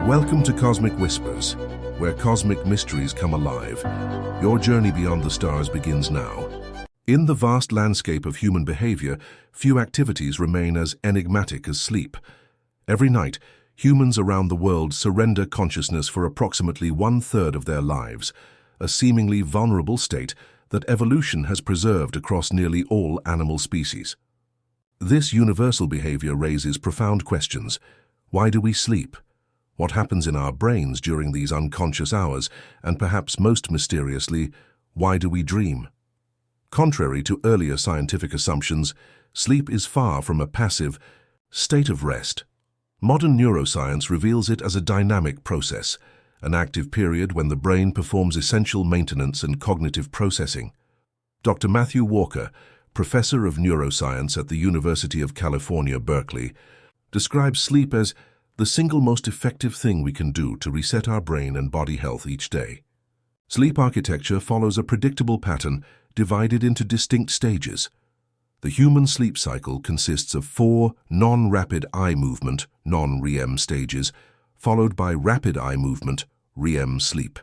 Welcome to Cosmic Whispers, where cosmic mysteries come alive. Your journey beyond the stars begins now. In the vast landscape of human behavior, few activities remain as enigmatic as sleep. Every night, humans around the world surrender consciousness for approximately 1/3 of their lives, a seemingly vulnerable state that evolution has preserved across nearly all animal species. This universal behavior raises profound questions. Why do we sleep? What happens in our brains during these unconscious hours? And perhaps most mysteriously, why do we dream? Contrary to earlier scientific assumptions, sleep is far from a passive state of rest. Modern neuroscience reveals it as a dynamic process, an active period when the brain performs essential maintenance and cognitive processing. Dr. Matthew Walker, professor of neuroscience at the University of California, Berkeley, describes sleep as the single most effective thing we can do to reset our brain and body health each day. Sleep architecture follows a predictable pattern divided into distinct stages. The human sleep cycle consists of 4 non-rapid eye movement, non-REM stages, followed by rapid eye movement, REM sleep.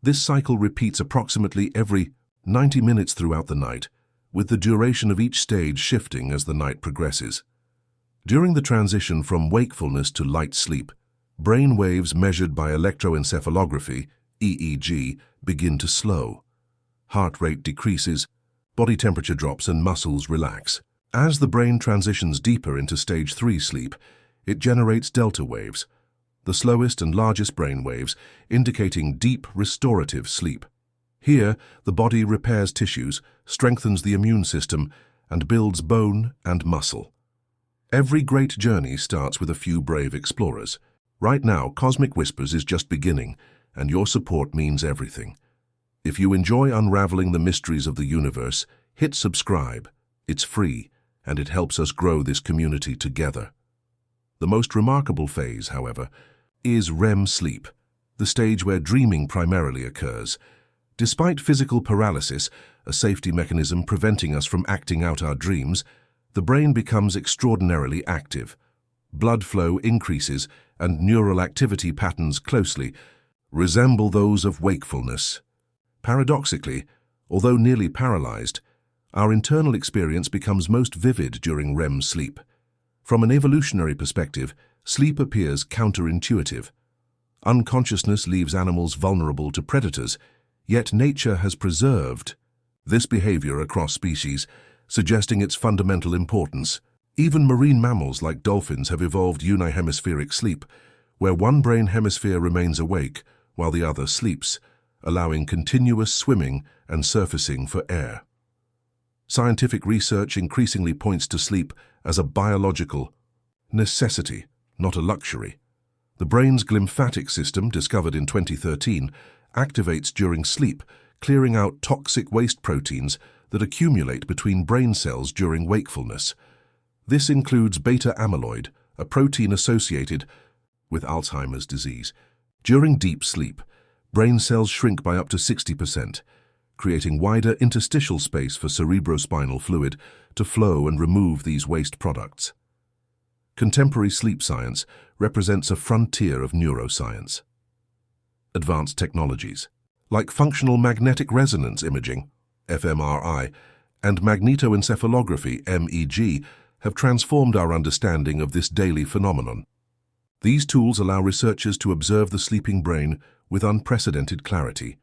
This cycle repeats approximately every 90 minutes throughout the night, with the duration of each stage shifting as the night progresses. During the transition from wakefulness to light sleep, brain waves measured by electroencephalography, EEG, begin to slow. Heart rate decreases, body temperature drops and muscles relax. As the brain transitions deeper into stage 3 sleep, it generates delta waves, the slowest and largest brain waves, indicating deep restorative sleep. Here, the body repairs tissues, strengthens the immune system, and builds bone and muscle. Every great journey starts with a few brave explorers. Right now, Cosmic Whispers is just beginning, and your support means everything. If you enjoy unraveling the mysteries of the universe, hit subscribe. It's free, and it helps us grow this community together. The most remarkable phase, however, is REM sleep, the stage where dreaming primarily occurs. Despite physical paralysis, a safety mechanism preventing us from acting out our dreams, the brain becomes extraordinarily active. Blood flow increases, and neural activity patterns closely resemble those of wakefulness. Paradoxically, although nearly paralyzed, our internal experience becomes most vivid during REM sleep. From an evolutionary perspective, sleep appears counterintuitive. Unconsciousness leaves animals vulnerable to predators, yet nature has preserved this behavior across species, suggesting its fundamental importance. Even marine mammals like dolphins have evolved unihemispheric sleep, where one brain hemisphere remains awake while the other sleeps, allowing continuous swimming and surfacing for air. Scientific research increasingly points to sleep as a biological necessity, not a luxury. The brain's glymphatic system, discovered in 2013, activates during sleep, clearing out toxic waste proteins that accumulate between brain cells during wakefulness. This includes beta amyloid, a protein associated with Alzheimer's disease. During deep sleep, brain cells shrink by up to 60%, creating wider interstitial space for cerebrospinal fluid to flow and remove these waste products. Contemporary sleep science represents a frontier of neuroscience. Advanced technologies, like functional magnetic resonance imaging, fMRI, and magnetoencephalography, MEG, have transformed our understanding of this daily phenomenon. These tools allow researchers to observe the sleeping brain with unprecedented clarity,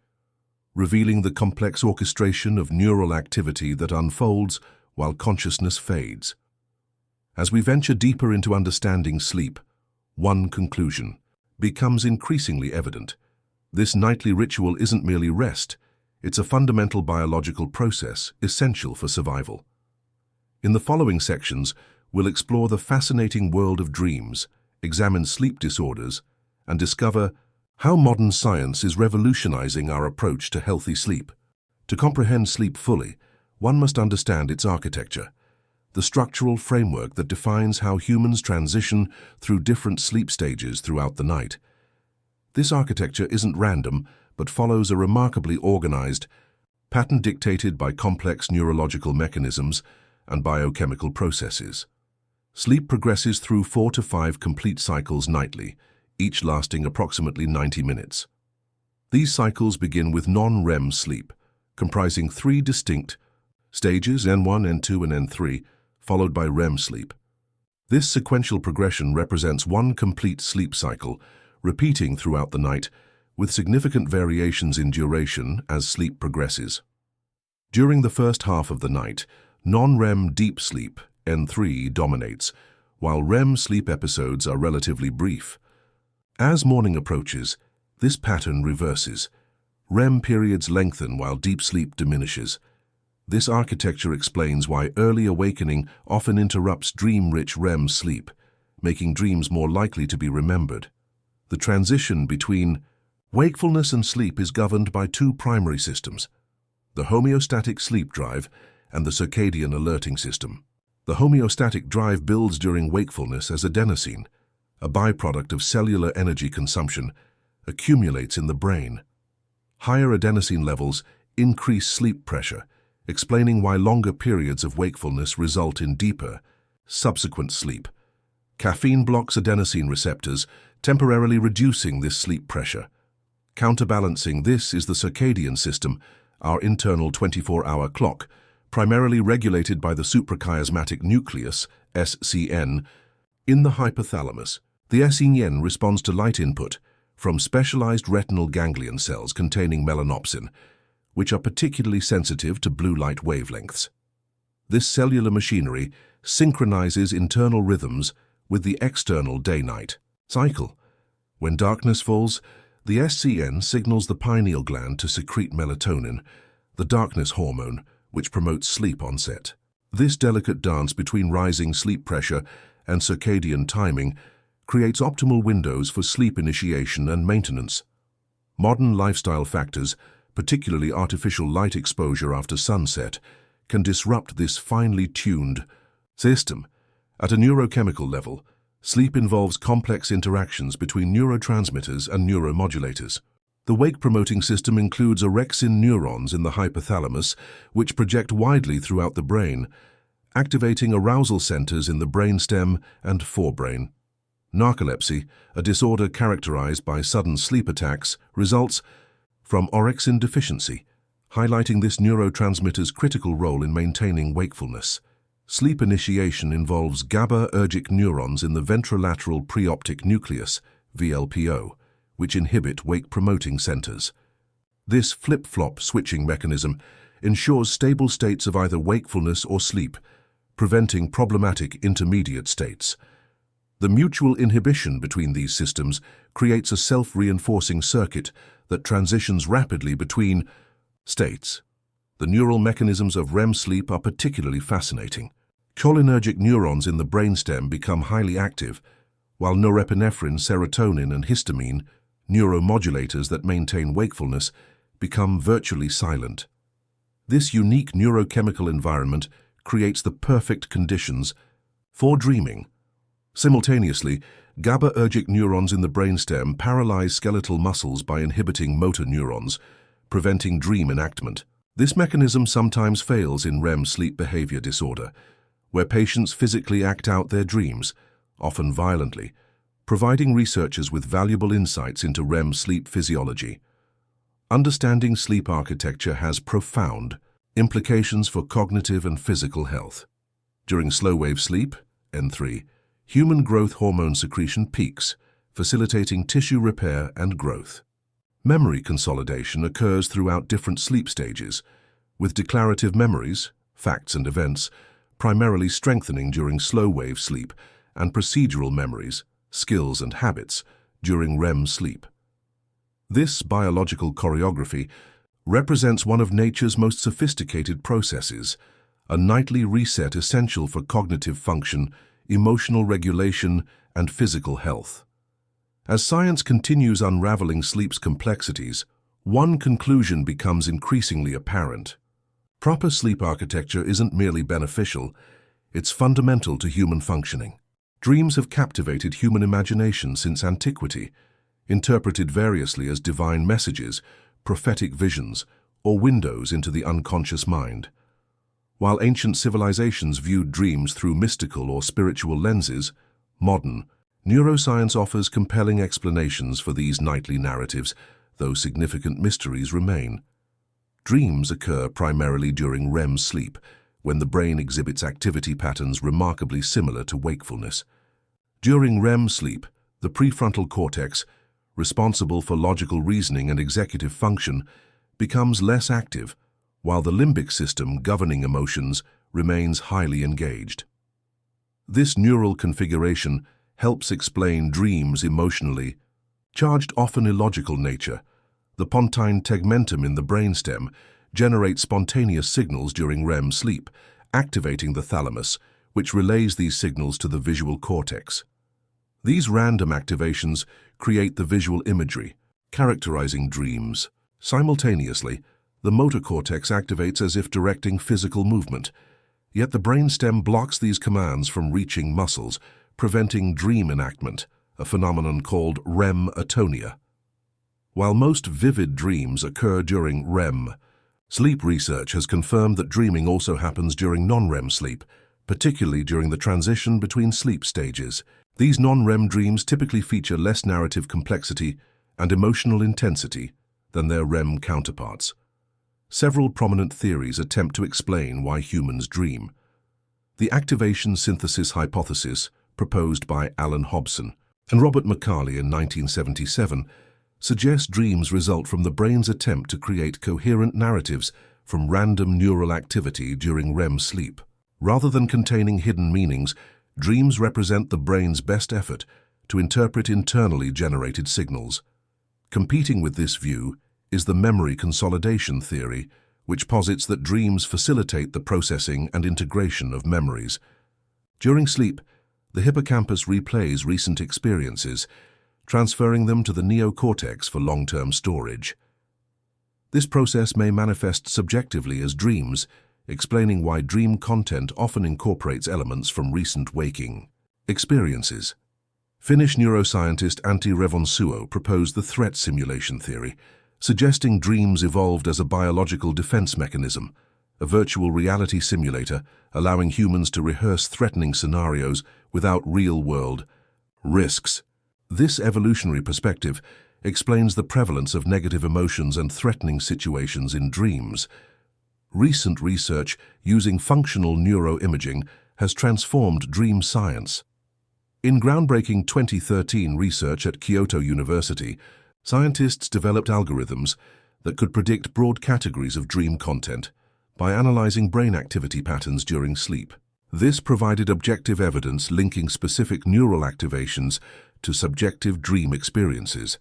revealing the complex orchestration of neural activity that unfolds while consciousness fades. As we venture deeper into understanding sleep, one conclusion becomes increasingly evident. This nightly ritual isn't merely rest, it's a fundamental biological process essential for survival. In the following sections, we'll explore the fascinating world of dreams, examine sleep disorders, and discover how modern science is revolutionizing our approach to healthy sleep. To comprehend sleep fully, one must understand its architecture, the structural framework that defines how humans transition through different sleep stages throughout the night. This architecture isn't random, but follows a remarkably organized pattern dictated by complex neurological mechanisms and biochemical processes. Sleep progresses through 4 to 5 complete cycles nightly, each lasting approximately 90 minutes. These cycles begin with non-REM sleep, comprising three distinct stages, N1, N2, and N3, followed by REM sleep. This sequential progression represents one complete sleep cycle, repeating throughout the night, with significant variations in duration as sleep progresses. During the first half of the night, non-REM deep sleep, N3, dominates, while REM sleep episodes are relatively brief. As morning approaches, this pattern reverses. REM periods lengthen while deep sleep diminishes. This architecture explains why early awakening often interrupts dream-rich REM sleep, making dreams more likely to be remembered. The transition between wakefulness and sleep is governed by two primary systems: the homeostatic sleep drive and the circadian alerting system. The homeostatic drive builds during wakefulness as adenosine, a byproduct of cellular energy consumption, accumulates in the brain. Higher adenosine levels increase sleep pressure, explaining why longer periods of wakefulness result in deeper, subsequent sleep. Caffeine blocks adenosine receptors, temporarily reducing this sleep pressure. Counterbalancing this is the circadian system, our internal 24-hour clock, primarily regulated by the suprachiasmatic nucleus, SCN, in the hypothalamus. The SCN responds to light input from specialized retinal ganglion cells containing melanopsin, which are particularly sensitive to blue light wavelengths. This cellular machinery synchronizes internal rhythms with the external day-night cycle. When darkness falls, the SCN signals the pineal gland to secrete melatonin, the darkness hormone, which promotes sleep onset. This delicate dance between rising sleep pressure and circadian timing creates optimal windows for sleep initiation and maintenance. Modern lifestyle factors, particularly artificial light exposure after sunset, can disrupt this finely tuned system. At a neurochemical level, sleep involves complex interactions between neurotransmitters and neuromodulators. The wake-promoting system includes orexin neurons in the hypothalamus, which project widely throughout the brain, activating arousal centers in the brainstem and forebrain. Narcolepsy, a disorder characterized by sudden sleep attacks, results from orexin deficiency, highlighting this neurotransmitter's critical role in maintaining wakefulness. Sleep initiation involves GABAergic neurons in the ventrolateral preoptic nucleus, VLPO, which inhibit wake-promoting centers. This flip-flop switching mechanism ensures stable states of either wakefulness or sleep, preventing problematic intermediate states. The mutual inhibition between these systems creates a self-reinforcing circuit that transitions rapidly between states. The neural mechanisms of REM sleep are particularly fascinating. Cholinergic neurons in the brainstem become highly active, while norepinephrine, serotonin, and histamine, neuromodulators that maintain wakefulness, become virtually silent. This unique neurochemical environment creates the perfect conditions for dreaming. Simultaneously, GABAergic neurons in the brainstem paralyze skeletal muscles by inhibiting motor neurons, preventing dream enactment. This mechanism sometimes fails in REM sleep behavior disorder, where patients physically act out their dreams, often violently, providing researchers with valuable insights into REM sleep physiology. Understanding sleep architecture has profound implications for cognitive and physical health. During slow-wave sleep, N3, human growth hormone secretion peaks, facilitating tissue repair and growth. Memory consolidation occurs throughout different sleep stages, with declarative memories, facts and events, primarily strengthening during slow-wave sleep, and procedural memories, skills and habits, during REM sleep. This biological choreography represents one of nature's most sophisticated processes, a nightly reset essential for cognitive function, emotional regulation, and physical health. As science continues unraveling sleep's complexities, one conclusion becomes increasingly apparent. Proper sleep architecture isn't merely beneficial, it's fundamental to human functioning. Dreams have captivated human imagination since antiquity, interpreted variously as divine messages, prophetic visions, or windows into the unconscious mind. While ancient civilizations viewed dreams through mystical or spiritual lenses, modern Neuroscience offers compelling explanations for these nightly narratives, though significant mysteries remain. Dreams occur primarily during REM sleep, when the brain exhibits activity patterns remarkably similar to wakefulness. During REM sleep, the prefrontal cortex, responsible for logical reasoning and executive function, becomes less active, while the limbic system governing emotions remains highly engaged. This neural configuration helps explain dreams' emotionally charged, often illogical nature. The pontine tegmentum in the brainstem generates spontaneous signals during REM sleep, activating the thalamus, which relays these signals to the visual cortex. These random activations create the visual imagery, characterizing dreams. Simultaneously, the motor cortex activates as if directing physical movement, yet the brainstem blocks these commands from reaching muscles, preventing dream enactment, a phenomenon called REM atonia. While most vivid dreams occur during REM, sleep research has confirmed that dreaming also happens during non-REM sleep, particularly during the transition between sleep stages. These non-REM dreams typically feature less narrative complexity and emotional intensity than their REM counterparts. Several prominent theories attempt to explain why humans dream. The activation synthesis hypothesis, proposed by Alan Hobson and Robert McCarley in 1977, suggests dreams result from the brain's attempt to create coherent narratives from random neural activity during REM sleep. Rather than containing hidden meanings, dreams represent the brain's best effort to interpret internally generated signals. Competing with this view is the memory consolidation theory, which posits that dreams facilitate the processing and integration of memories. During sleep, the hippocampus replays recent experiences, transferring them to the neocortex for long-term storage. This process may manifest subjectively as dreams, explaining why dream content often incorporates elements from recent waking experiences. Finnish neuroscientist Antti Revonsuo proposed the threat simulation theory, suggesting dreams evolved as a biological defense mechanism, a virtual reality simulator allowing humans to rehearse threatening scenarios without real-world risks. This evolutionary perspective explains the prevalence of negative emotions and threatening situations in dreams. Recent research using functional neuroimaging has transformed dream science. In groundbreaking 2013 research at Kyoto University, scientists developed algorithms that could predict broad categories of dream content by analyzing brain activity patterns during sleep. This provided objective evidence linking specific neural activations to subjective dream experiences.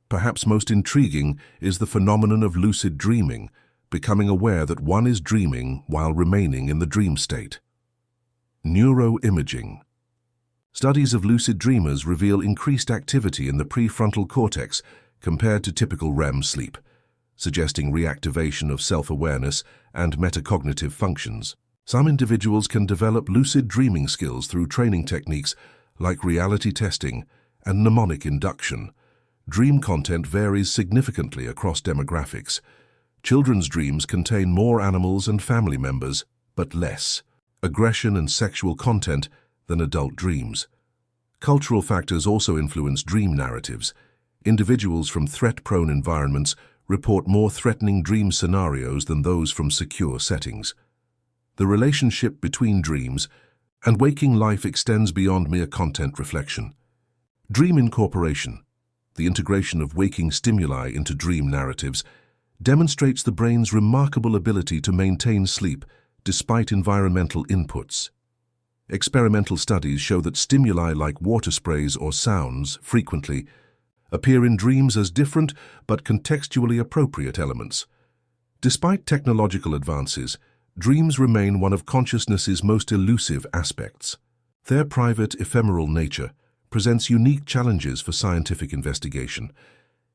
Perhaps most intriguing is the phenomenon of lucid dreaming, becoming aware that one is dreaming while remaining in the dream state. Neuroimaging. Studies of lucid dreamers reveal increased activity in the prefrontal cortex compared to typical REM sleep, suggesting reactivation of self-awareness and metacognitive functions. Some individuals can develop lucid dreaming skills through training techniques like reality testing and mnemonic induction. Dream content varies significantly across demographics. Children's dreams contain more animals and family members, but less aggression and sexual content than adult dreams. Cultural factors also influence dream narratives. Individuals from threat-prone environments report more threatening dream scenarios than those from secure settings. The relationship between dreams and waking life extends beyond mere content reflection. Dream incorporation, the integration of waking stimuli into dream narratives, demonstrates the brain's remarkable ability to maintain sleep despite environmental inputs. Experimental studies show that stimuli like water sprays or sounds frequently appear in dreams as different but contextually appropriate elements. Despite technological advances, dreams remain one of consciousness's most elusive aspects. Their private, ephemeral nature presents unique challenges for scientific investigation.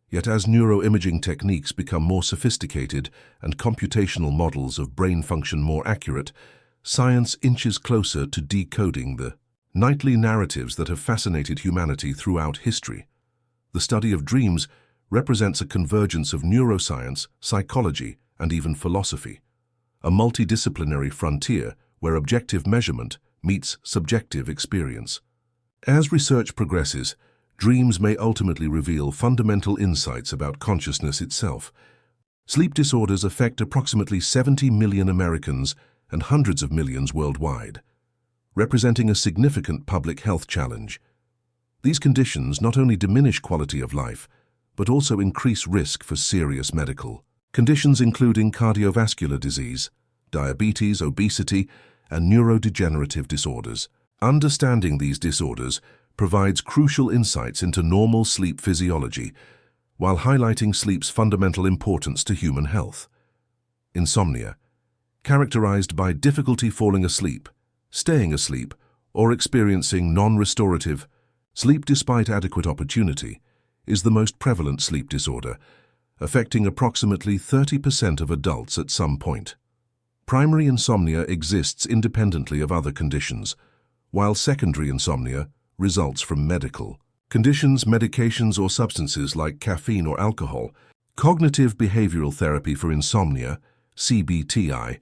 Yet as neuroimaging techniques become more sophisticated and computational models of brain function more accurate, science inches closer to decoding the nightly narratives that have fascinated humanity throughout history. The study of dreams represents a convergence of neuroscience, psychology, and even philosophy, a multidisciplinary frontier where objective measurement meets subjective experience. As research progresses, dreams may ultimately reveal fundamental insights about consciousness itself. Sleep disorders affect approximately 70 million Americans and hundreds of millions worldwide, representing a significant public health challenge. These conditions not only diminish quality of life, but also increase risk for serious medical conditions including cardiovascular disease, diabetes, obesity, and neurodegenerative disorders. Understanding these disorders provides crucial insights into normal sleep physiology, while highlighting sleep's fundamental importance to human health. Insomnia, characterized by difficulty falling asleep, staying asleep, or experiencing non-restorative sleep despite adequate opportunity, is the most prevalent sleep disorder, affecting approximately 30% of adults at some point. Primary insomnia exists independently of other conditions, while secondary insomnia results from medical conditions, medications, or substances like caffeine or alcohol. Cognitive behavioral therapy for insomnia, CBTI,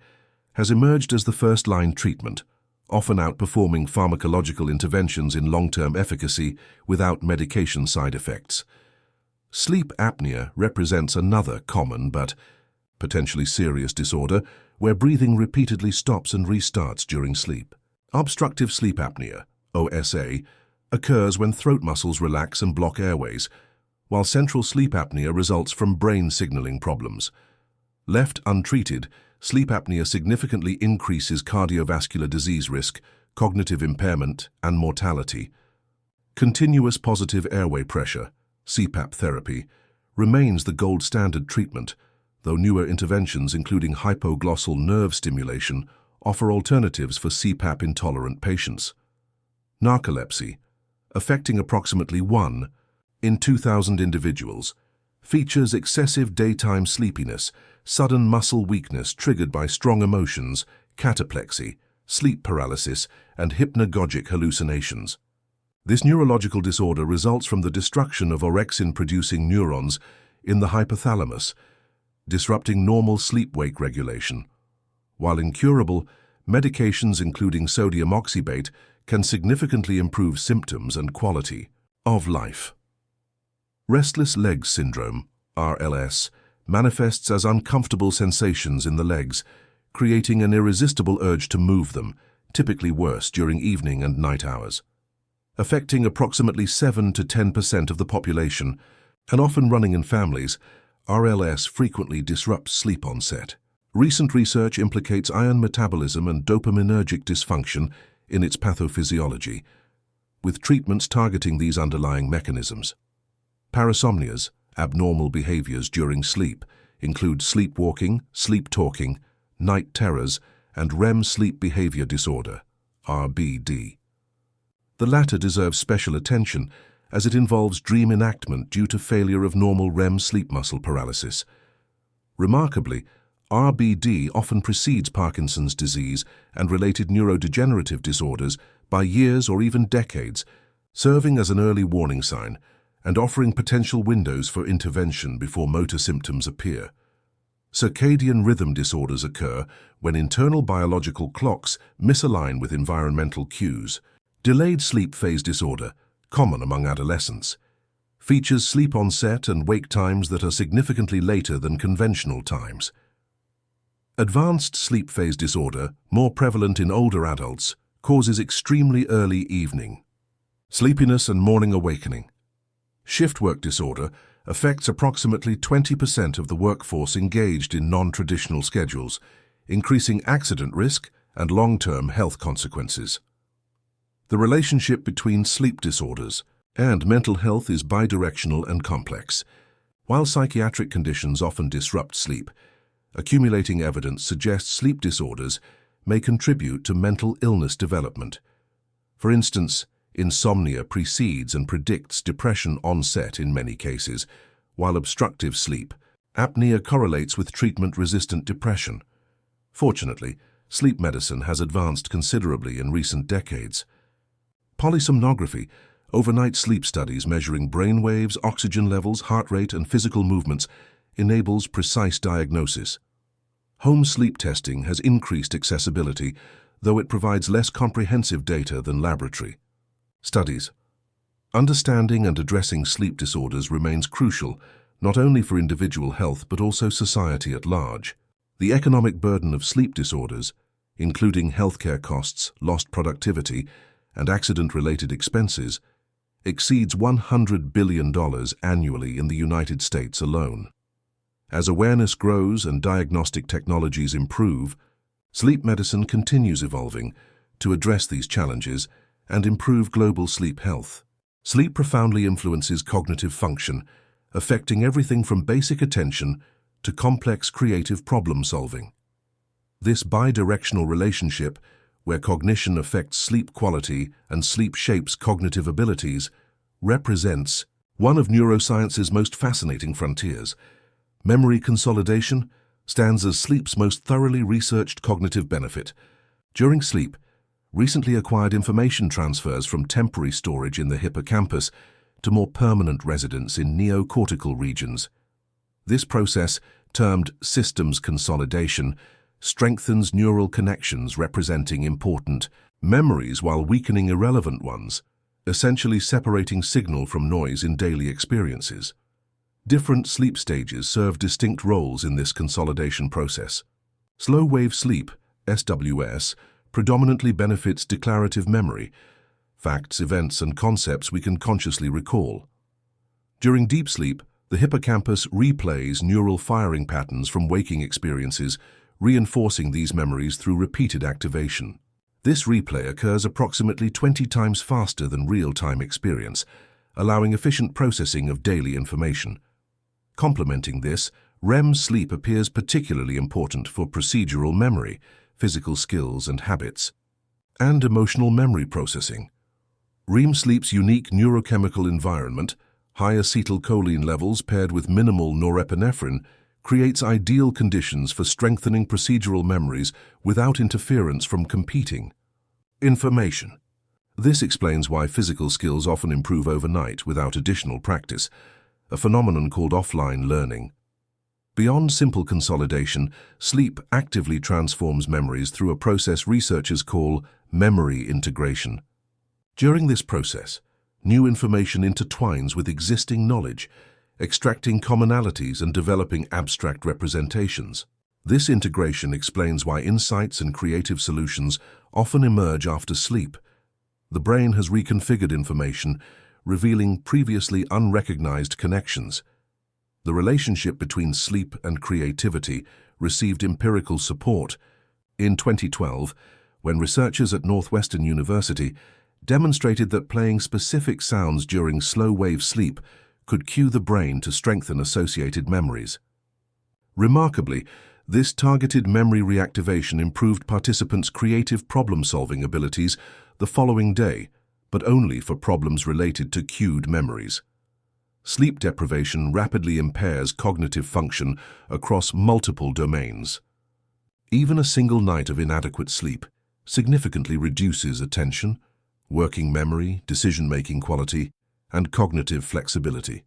has emerged as the first-line treatment, often outperforming pharmacological interventions in long-term efficacy without medication side effects. Sleep apnea represents another common but potentially serious disorder where breathing repeatedly stops and restarts during sleep. Obstructive sleep apnea, OSA, occurs when throat muscles relax and block airways, while central sleep apnea results from brain signaling problems. Left untreated, sleep apnea significantly increases cardiovascular disease risk, cognitive impairment, and mortality. Continuous positive airway pressure, CPAP therapy, remains the gold standard treatment, though newer interventions including hypoglossal nerve stimulation offer alternatives for CPAP-intolerant patients. Narcolepsy, affecting approximately 1 in 2,000 individuals, features excessive daytime sleepiness, sudden muscle weakness triggered by strong emotions, cataplexy, sleep paralysis, and hypnagogic hallucinations. This neurological disorder results from the destruction of orexin-producing neurons in the hypothalamus, disrupting normal sleep-wake regulation. While incurable, medications including sodium oxybate can significantly improve symptoms and quality of life. Restless legs syndrome, RLS, manifests as uncomfortable sensations in the legs, creating an irresistible urge to move them, typically worse during evening and night hours. Affecting approximately 7 to 10% of the population, and often running in families, RLS frequently disrupts sleep onset. Recent research implicates iron metabolism and dopaminergic dysfunction in its pathophysiology, with treatments targeting these underlying mechanisms. Parasomnias, abnormal behaviors during sleep, include sleepwalking, sleep talking, night terrors, and REM sleep behavior disorder, RBD. The latter deserves special attention as it involves dream enactment due to failure of normal REM sleep muscle paralysis. Remarkably, RBD often precedes Parkinson's disease and related neurodegenerative disorders by years or even decades, serving as an early warning sign and offering potential windows for intervention before motor symptoms appear. Circadian rhythm disorders occur when internal biological clocks misalign with environmental cues. Delayed sleep phase disorder, common among adolescents, features sleep onset and wake times that are significantly later than conventional times. Advanced sleep phase disorder, more prevalent in older adults, causes extremely early evening sleepiness and morning awakening. Shift work disorder affects approximately 20% of the workforce engaged in non-traditional schedules, increasing accident risk and long-term health consequences. The relationship between sleep disorders and mental health is bidirectional and complex. While psychiatric conditions often disrupt sleep, accumulating evidence suggests sleep disorders may contribute to mental illness development. For instance, insomnia precedes and predicts depression onset in many cases, while obstructive sleep apnea correlates with treatment-resistant depression. Fortunately, sleep medicine has advanced considerably in recent decades. Polysomnography, overnight sleep studies measuring brain waves, oxygen levels, heart rate, and physical movements, enables precise diagnosis. Home sleep testing has increased accessibility, though it provides less comprehensive data than laboratory Studies. Understanding and addressing sleep disorders remains crucial, not only for individual health but also society at large. The economic burden of sleep disorders, including healthcare costs, lost productivity, and accident-related expenses, exceeds $100 billion annually in the United States alone. As awareness grows and diagnostic technologies improve, sleep medicine continues evolving to address these challenges and improve global sleep health. Sleep profoundly influences cognitive function, affecting everything from basic attention to complex creative problem-solving. This bidirectional relationship, where cognition affects sleep quality and sleep shapes cognitive abilities, represents one of neuroscience's most fascinating frontiers. Memory consolidation stands as sleep's most thoroughly researched cognitive benefit. During sleep, recently acquired information transfers from temporary storage in the hippocampus to more permanent residence in neocortical regions. This process, termed systems consolidation, strengthens neural connections representing important memories while weakening irrelevant ones, essentially separating signal from noise in daily experiences. Different sleep stages serve distinct roles in this consolidation process. Slow-wave sleep, SWS, predominantly benefits declarative memory, facts, events, and concepts we can consciously recall. During deep sleep, the hippocampus replays neural firing patterns from waking experiences, reinforcing these memories through repeated activation. This replay occurs approximately 20 times faster than real-time experience, allowing efficient processing of daily information. Complementing this, REM sleep appears particularly important for procedural memory, physical skills and habits, and emotional memory processing. REM sleep's unique neurochemical environment, high acetylcholine levels paired with minimal norepinephrine, creates ideal conditions for strengthening procedural memories without interference from competing information. This explains why physical skills often improve overnight without additional practice, a phenomenon called offline learning. Beyond simple consolidation, sleep actively transforms memories through a process researchers call memory integration. During this process, new information intertwines with existing knowledge, extracting commonalities and developing abstract representations. This integration explains why insights and creative solutions often emerge after sleep. The brain has reconfigured information, revealing previously unrecognized connections. The relationship between sleep and creativity received empirical support. In 2012, when researchers at Northwestern University demonstrated that playing specific sounds during slow-wave sleep could cue the brain to strengthen associated memories. Remarkably, this targeted memory reactivation improved participants' creative problem-solving abilities the following day, but only for problems related to cued memories. Sleep deprivation rapidly impairs cognitive function across multiple domains. Even a single night of inadequate sleep significantly reduces attention, working memory, decision-making quality, and cognitive flexibility.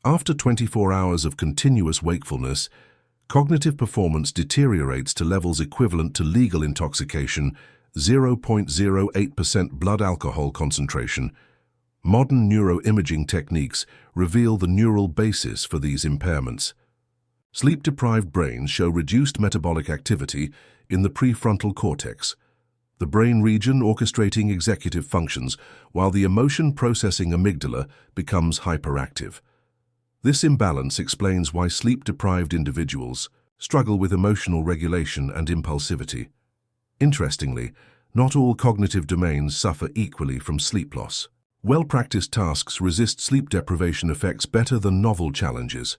After 24 hours of continuous wakefulness, cognitive performance deteriorates to levels equivalent to legal intoxication, 0.08% blood alcohol concentration. Modern neuroimaging techniques reveal the neural basis for these impairments. Sleep-deprived brains show reduced metabolic activity in the prefrontal cortex, the brain region orchestrating executive functions, while the emotion-processing amygdala becomes hyperactive. This imbalance explains why sleep-deprived individuals struggle with emotional regulation and impulsivity. Interestingly, not all cognitive domains suffer equally from sleep loss. Well-practiced tasks resist sleep deprivation effects better than novel challenges.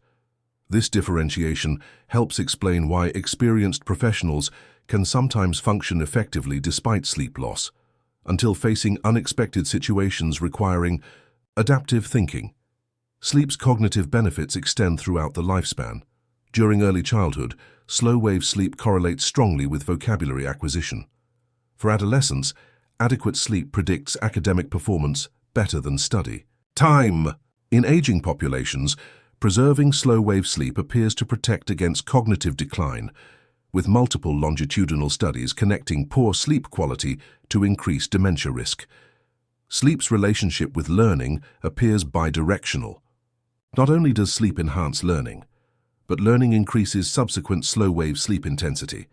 This differentiation helps explain why experienced professionals can sometimes function effectively despite sleep loss, until facing unexpected situations requiring adaptive thinking. Sleep's cognitive benefits extend throughout the lifespan. During early childhood, slow-wave sleep correlates strongly with vocabulary acquisition. For adolescents, adequate sleep predicts academic performance better than study. Time. In aging populations, preserving slow-wave sleep appears to protect against cognitive decline, with multiple longitudinal studies connecting poor sleep quality to increased dementia risk. Sleep's relationship with learning appears bidirectional. Not only does sleep enhance learning, but learning increases subsequent slow-wave sleep intensity,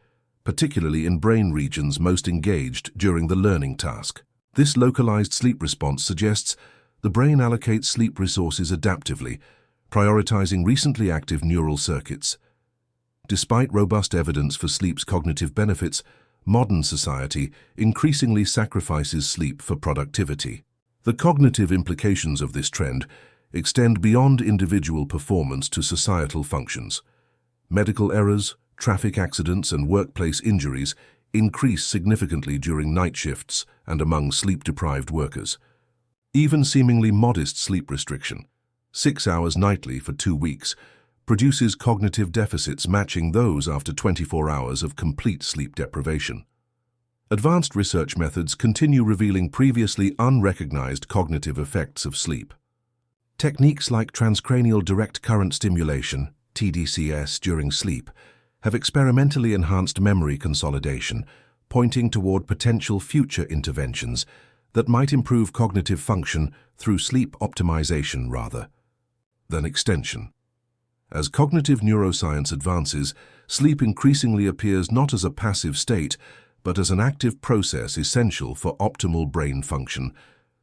particularly in brain regions most engaged during the learning task. This localized sleep response suggests the brain allocates sleep resources adaptively, prioritizing recently active neural circuits. Despite robust evidence for sleep's cognitive benefits, modern society increasingly sacrifices sleep for productivity. The cognitive implications of this trend extend beyond individual performance to societal functions. Medical errors, traffic accidents, and workplace injuries increase significantly during night shifts and among sleep-deprived workers. Even seemingly modest sleep restriction, 6 hours nightly for 2 weeks, produces cognitive deficits matching those after 24 hours of complete sleep deprivation. Advanced research methods continue revealing previously unrecognized cognitive effects of sleep. Techniques like transcranial direct current stimulation, TDCS, during sleep have experimentally enhanced memory consolidation, pointing toward potential future interventions that might improve cognitive function through sleep optimization rather than extension. As cognitive neuroscience advances, sleep increasingly appears not as a passive state, but as an active process essential for optimal brain function,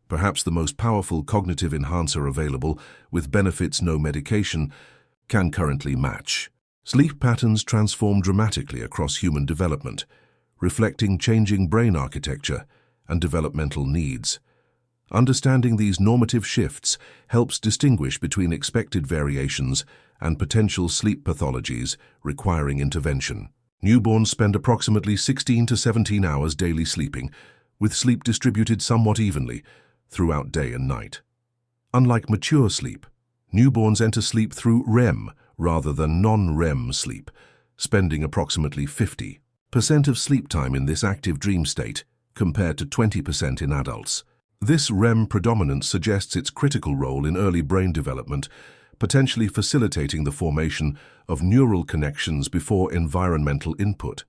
perhaps the most powerful cognitive enhancer available, with benefits no medication can currently match. Sleep patterns transform dramatically across human development, reflecting changing brain architecture and developmental needs. Understanding these normative shifts helps distinguish between expected variations and potential sleep pathologies requiring intervention. Newborns spend approximately 16 to 17 hours daily sleeping, with sleep distributed somewhat evenly throughout day and night. Unlike mature sleep, newborns enter sleep through REM rather than non-REM sleep, spending approximately 50% of sleep time in this active dream state, compared to 20% in adults. This REM predominance suggests its critical role in early brain development, potentially facilitating the formation of neural connections before environmental input.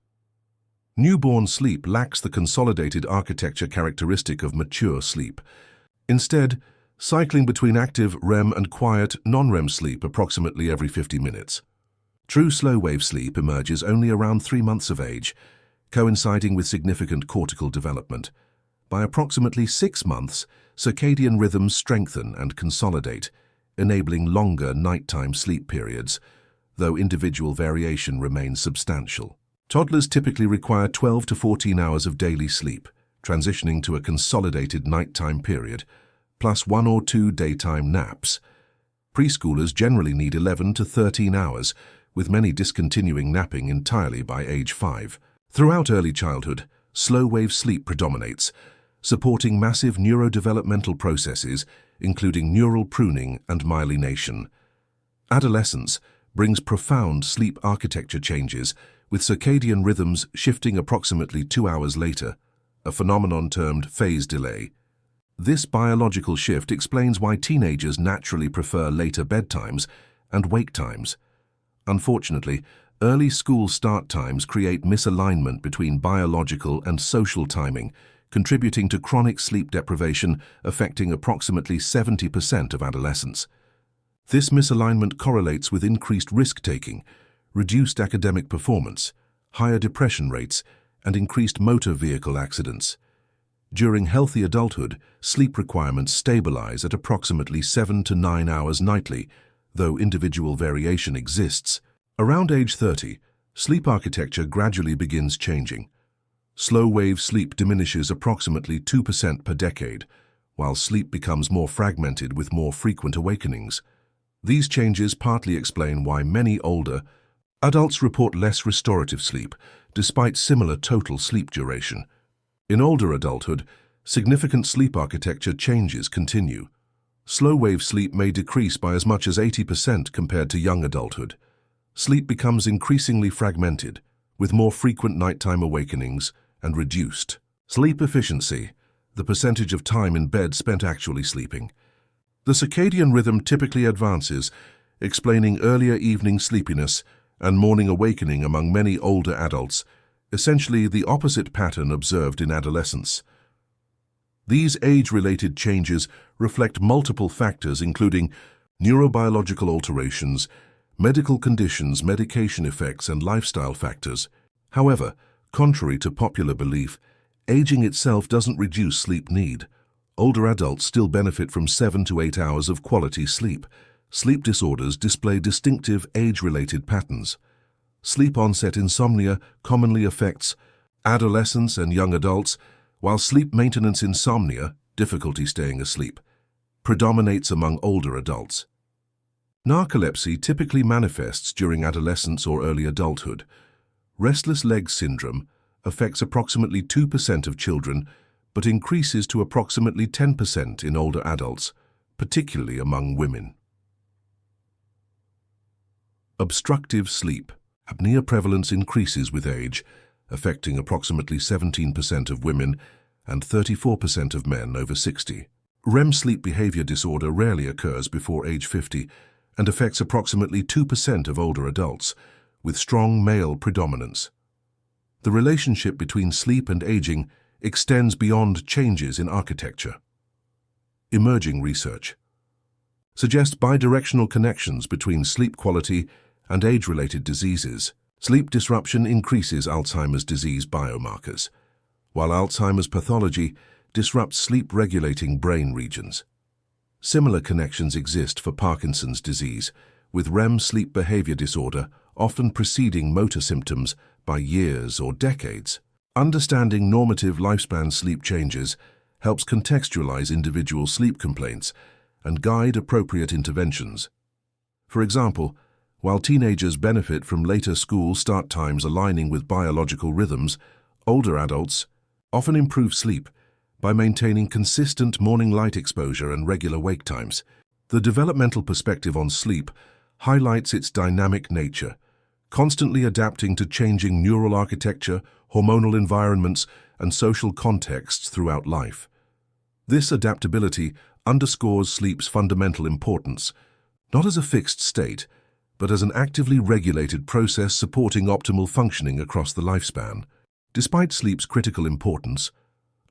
Newborn sleep lacks the consolidated architecture characteristic of mature sleep. Instead, cycling between active REM and quiet non-REM sleep approximately every 50 minutes. True slow-wave sleep emerges only around 3 months of age, coinciding with significant cortical development. By approximately 6 months, circadian rhythms strengthen and consolidate, enabling longer nighttime sleep periods, though individual variation remains substantial. Toddlers typically require 12 to 14 hours of daily sleep, transitioning to a consolidated nighttime period, plus 1 or 2 daytime naps. Preschoolers generally need 11 to 13 hours, with many discontinuing napping entirely by age 5. Throughout early childhood, slow-wave sleep predominates, supporting massive neurodevelopmental processes, including neural pruning and myelination. Adolescence brings profound sleep architecture changes, with circadian rhythms shifting approximately 2 hours later, a phenomenon termed phase delay. This biological shift explains why teenagers naturally prefer later bedtimes and wake times. Unfortunately, early school start times create misalignment between biological and social timing, contributing to chronic sleep deprivation affecting approximately 70% of adolescents. This misalignment correlates with increased risk-taking, reduced academic performance, higher depression rates, and increased motor vehicle accidents. During healthy adulthood, sleep requirements stabilize at approximately 7 to 9 hours nightly, though individual variation exists. Around age 30, sleep architecture gradually begins changing. Slow-wave sleep diminishes approximately 2% per decade, while sleep becomes more fragmented with more frequent awakenings. These changes partly explain why many older adults report less restorative sleep, despite similar total sleep duration. In older adulthood, significant sleep architecture changes continue. Slow-wave sleep may decrease by as much as 80% compared to young adulthood. Sleep becomes increasingly fragmented, with more frequent nighttime awakenings and reduced sleep efficiency, the percentage of time in bed spent actually sleeping. The circadian rhythm typically advances, explaining earlier evening sleepiness and morning awakening among many older adults, essentially the opposite pattern observed in adolescence. These age-related changes reflect multiple factors including neurobiological alterations, medical conditions, medication effects, and lifestyle factors. However, contrary to popular belief, aging itself doesn't reduce sleep need. Older adults still benefit from 7 to 8 hours of quality sleep. Sleep disorders display distinctive age-related patterns. Sleep-onset insomnia commonly affects adolescents and young adults, while sleep maintenance insomnia, difficulty staying asleep, predominates among older adults. Narcolepsy typically manifests during adolescence or early adulthood. Restless leg syndrome affects approximately 2% of children, but increases to approximately 10% in older adults, particularly among women. Obstructive sleep. Apnea prevalence increases with age, affecting approximately 17% of women and 34% of men over 60. REM sleep behavior disorder rarely occurs before age 50 and affects approximately 2% of older adults, with strong male predominance. The relationship between sleep and aging extends beyond changes in architecture. Emerging research suggests bidirectional connections between sleep quality and age-related diseases. Sleep disruption increases Alzheimer's disease biomarkers, while Alzheimer's pathology disrupts sleep-regulating brain regions. Similar connections exist for Parkinson's disease, with REM sleep behavior disorder often preceding motor symptoms by years or decades. Understanding normative lifespan sleep changes helps contextualize individual sleep complaints and guide appropriate interventions. For example, while teenagers benefit from later school start times aligning with biological rhythms, older adults often improve sleep by maintaining consistent morning light exposure and regular wake times. The developmental perspective on sleep highlights its dynamic nature, constantly adapting to changing neural architecture, hormonal environments, and social contexts throughout life. This adaptability underscores sleep's fundamental importance, not as a fixed state, but as an actively regulated process supporting optimal functioning across the lifespan. Despite sleep's critical importance,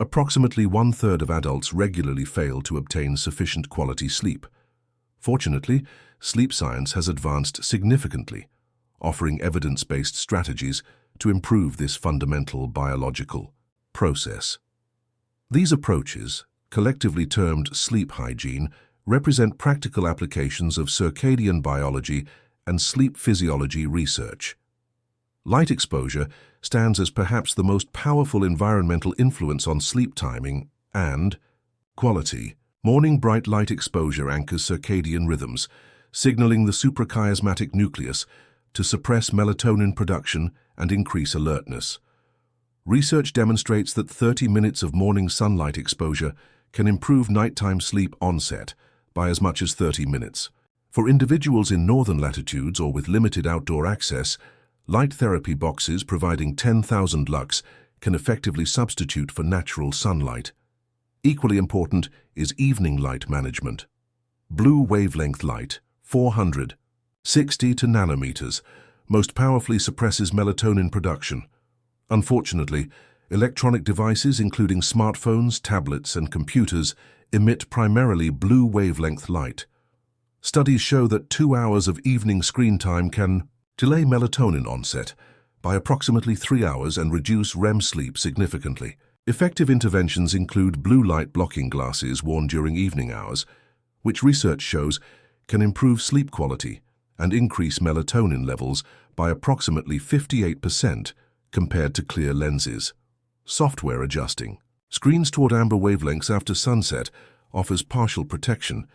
approximately 1/3 of adults regularly fail to obtain sufficient quality sleep. Fortunately, sleep science has advanced significantly, offering evidence-based strategies to improve this fundamental biological process. These approaches, collectively termed sleep hygiene, represent practical applications of circadian biology and sleep physiology research. Light exposure stands as perhaps the most powerful environmental influence on sleep timing and quality. Morning bright light exposure anchors circadian rhythms, signaling the suprachiasmatic nucleus to suppress melatonin production and increase alertness. Research demonstrates that 30 minutes of morning sunlight exposure can improve nighttime sleep onset by as much as 30 minutes. For individuals in northern latitudes or with limited outdoor access, light therapy boxes providing 10,000 lux can effectively substitute for natural sunlight. Equally important is evening light management. Blue wavelength light, 460 nanometers, most powerfully suppresses melatonin production. Unfortunately, electronic devices including smartphones, tablets, and computers emit primarily blue wavelength light. Studies show that 2 hours of evening screen time can delay melatonin onset by approximately 3 hours and reduce REM sleep significantly. Effective interventions include blue light blocking glasses worn during evening hours, which research shows can improve sleep quality and increase melatonin levels by approximately 58% compared to clear lenses. Software adjusting. Screens toward amber wavelengths after sunset offers partial protection,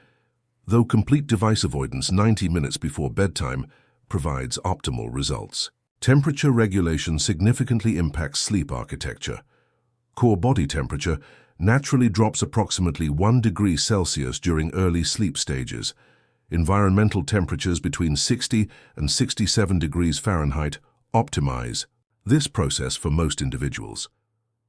though complete device avoidance 90 minutes before bedtime provides optimal results. Temperature regulation significantly impacts sleep architecture. Core body temperature naturally drops approximately 1 degree Celsius during early sleep stages. Environmental temperatures between 60 and 67 degrees Fahrenheit optimize this process for most individuals.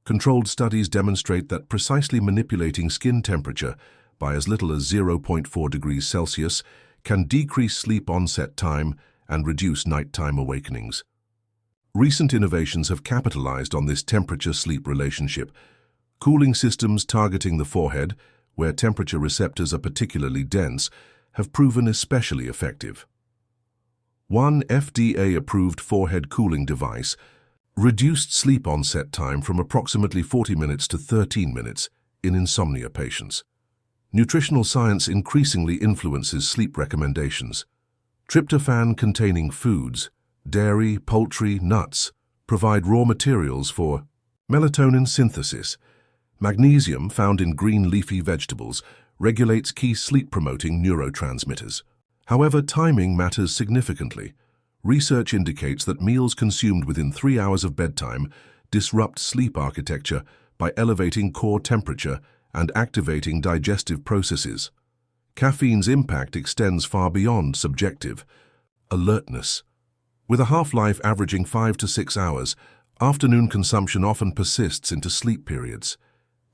Controlled studies demonstrate that precisely manipulating skin temperature by as little as 0.4 degrees Celsius can decrease sleep onset time and reduce nighttime awakenings. Recent innovations have capitalized on this temperature-sleep relationship, Cooling systems targeting the forehead, where temperature receptors are particularly dense, have proven especially effective. One FDA-approved forehead cooling device reduced sleep onset time from approximately 40 minutes to 13 minutes in insomnia patients. Nutritional science increasingly influences sleep recommendations. Tryptophan-containing foods, dairy, poultry, nuts, provide raw materials for melatonin synthesis. Magnesium, found in green leafy vegetables, regulates key sleep-promoting neurotransmitters. However, timing matters significantly. Research indicates that meals consumed within 3 hours of bedtime disrupt sleep architecture by elevating core temperature and activating digestive processes. Caffeine's impact extends far beyond subjective alertness. With a half-life averaging 5 to 6 hours, afternoon consumption often persists into sleep periods.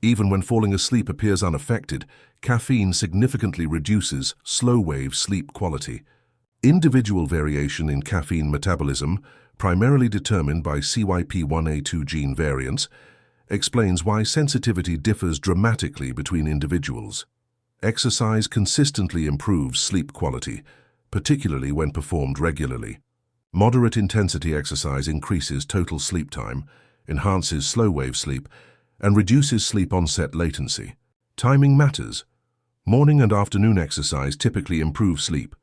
Even when falling asleep appears unaffected, caffeine significantly reduces slow-wave sleep quality. Individual variation in caffeine metabolism, primarily determined by CYP1A2 gene variants, explains why sensitivity differs dramatically between individuals. Exercise consistently improves sleep quality, particularly when performed regularly. Moderate intensity exercise increases total sleep time, enhances slow-wave sleep, and reduces sleep onset latency. Timing matters. Morning and afternoon exercise typically improve sleep,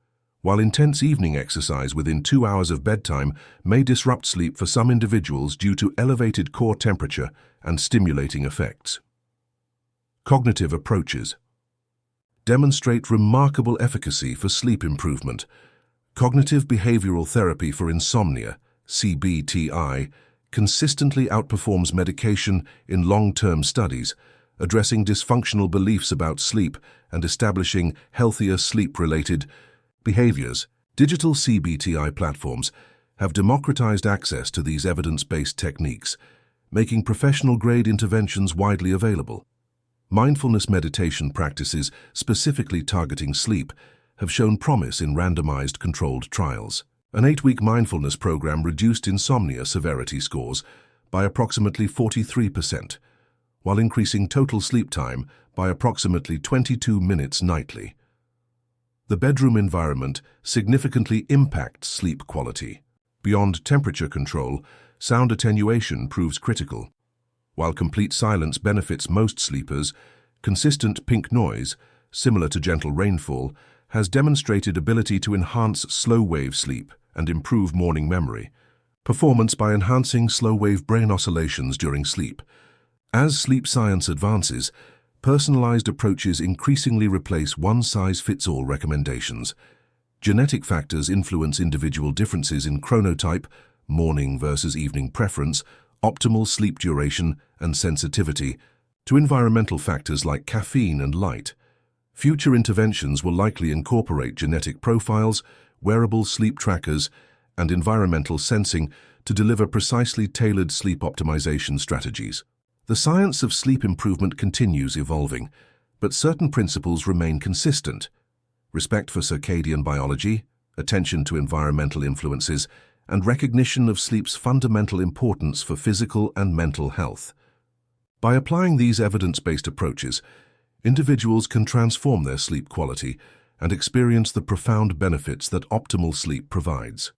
while intense evening exercise within 2 hours of bedtime may disrupt sleep for some individuals due to elevated core temperature and stimulating effects. Cognitive approaches demonstrate remarkable efficacy for sleep improvement. Cognitive behavioral therapy for insomnia, CBTI, consistently outperforms medication in long-term studies, addressing dysfunctional beliefs about sleep and establishing healthier sleep-related behaviors. Digital CBTI platforms have democratized access to these evidence-based techniques, making professional-grade interventions widely available. Mindfulness meditation practices specifically targeting sleep have shown promise in randomized controlled trials. An 8-week mindfulness program reduced insomnia severity scores by approximately 43%, while increasing total sleep time by approximately 22 minutes nightly. The bedroom environment significantly impacts sleep quality. Beyond temperature control, sound attenuation proves critical. While complete silence benefits most sleepers, consistent pink noise, similar to gentle rainfall, has demonstrated ability to enhance slow-wave sleep and improve morning memory. Performance by enhancing slow-wave brain oscillations during sleep. As sleep science advances, personalized approaches increasingly replace one-size-fits-all recommendations. Genetic factors influence individual differences in chronotype, morning versus evening preference, optimal sleep duration, and sensitivity to environmental factors like caffeine and light. Future interventions will likely incorporate genetic profiles, wearable sleep trackers, and environmental sensing to deliver precisely tailored sleep optimization strategies. The science of sleep improvement continues evolving, but certain principles remain consistent. Respect for circadian biology, attention to environmental influences, and recognition of sleep's fundamental importance for physical and mental health. By applying these evidence-based approaches, individuals can transform their sleep quality and experience the profound benefits that optimal sleep provides.